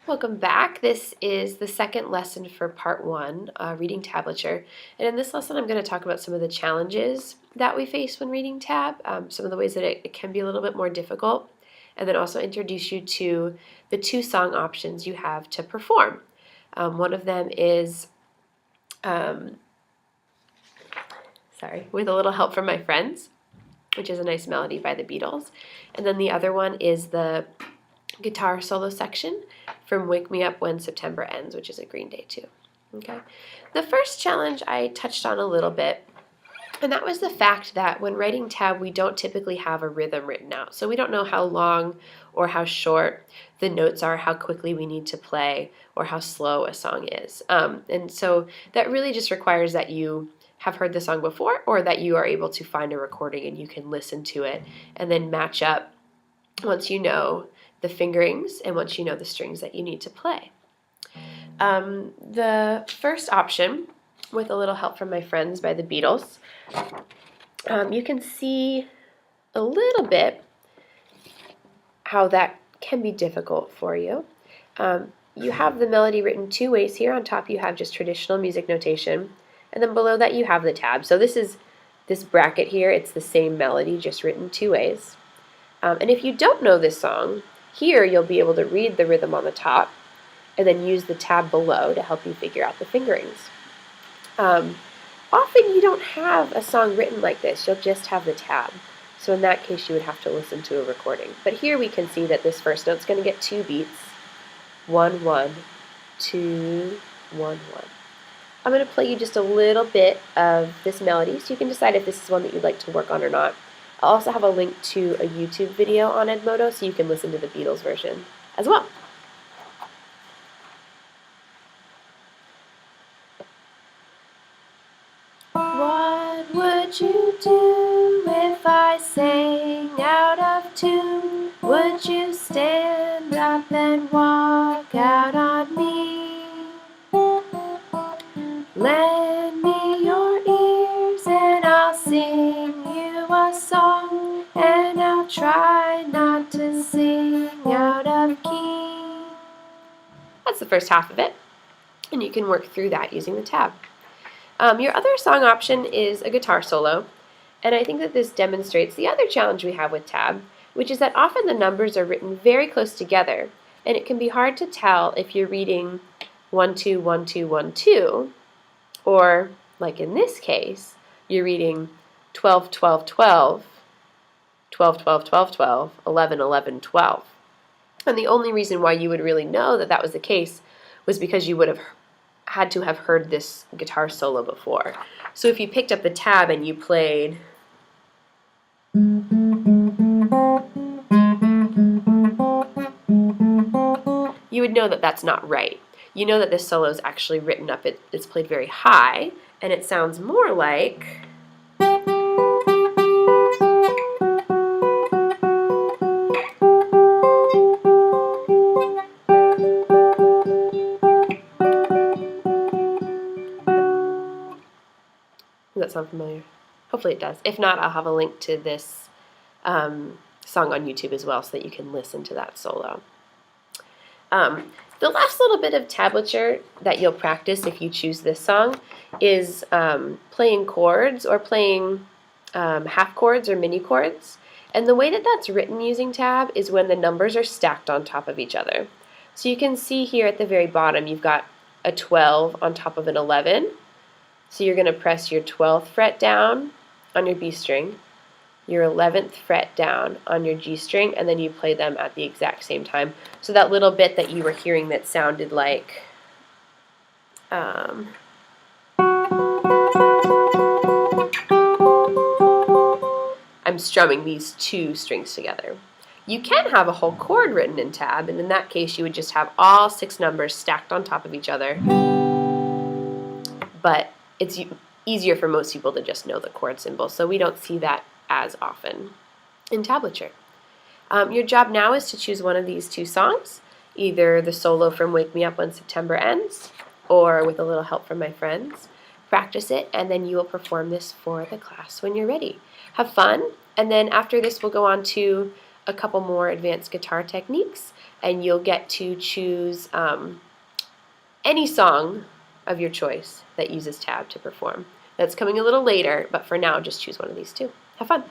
Welcome back. This is the second lesson for part one, reading tablature. And in this lesson, I'm going to talk about some of the challenges that we face when reading tab, some of the ways that it can be a little bit more difficult, and then also introduce you to the two song options you have to perform. One of them is, With a Little Help from My Friends, which is a nice melody by the Beatles. And then the other one is the guitar solo section from Wake Me Up When September Ends, which is a Green Day too. Okay. The first challenge I touched on a little bit, and that was the fact that when writing tab, we don't typically have a rhythm written out. So we don't know how long or how short the notes are, how quickly we need to play, or how slow a song is. And so that really just requires that you have heard the song before, or that you are able to find a recording and you can listen to it and then match up once you know the fingerings and once you know the strings that you need to play. The first option, With a Little Help from My Friends by the Beatles, you can see a little bit how that can be difficult for you. You have the melody written two ways here. On top you have just traditional music notation, and then below that you have the tab. So this bracket here, it's the same melody, just written two ways. And if you don't know this song, here you'll be able to read the rhythm on the top and then use the tab below to help you figure out the fingerings. Often you don't have a song written like this, you'll just have the tab. So in that case you would have to listen to a recording. But here we can see that this first note's going to get 2 beats. 1, 1, 2, 1, 1. I'm going to play you just a little bit of this melody so you can decide if this is one that you'd like to work on or not. I'll also have a link to a YouTube video on Edmodo so you can listen to the Beatles version as well. What would you do if I sang out of tune? Would you stand up and walk out on me? Lend me your ears and I'll sing you a song, and I'll try not to sing out of key. That's the first half of it, and you can work through that using the tab. Your other song option is a guitar solo, and I think that this demonstrates the other challenge we have with tab, which is that often the numbers are written very close together, and it can be hard to tell if you're reading 1, 2, 1, 2, 1, 2, or, like in this case, you're reading 12, 12, 12, 12, 12, 12, 12, 11, 11, 12. And the only reason why you would really know that that was the case was because you would have had to have heard this guitar solo before. So if you picked up the tab and you played you would know that that's not right. You know that this solo is actually written up, it's played very high, and it sounds more like Does that sound familiar? Hopefully it does. If not, I'll have a link to this song on YouTube as well so that you can listen to that solo. The last little bit of tablature that you'll practice if you choose this song is playing chords or playing half chords or mini chords. And the way that that's written using tab is when the numbers are stacked on top of each other. So you can see here at the very bottom you've got a 12 on top of an 11. So you're going to press your 12th fret down on your B string, your 11th fret down on your G string, and then you play them at the exact same time. So that little bit that you were hearing that sounded like I'm strumming these two strings together. You can have a whole chord written in tab, and in that case you would just have all 6 numbers stacked on top of each other. But it's easier for most people to just know the chord symbol, so we don't see that as often in tablature. Your job now is to choose one of these two songs, either the solo from Wake Me Up When September Ends or With a Little Help from My Friends. Practice it, and then you will perform this for the class when you're ready. Have fun, and then after this we'll go on to a couple more advanced guitar techniques, and you'll get to choose any song of your choice that uses tab to perform. That's coming a little later, but for now, just choose one of these two. Have fun.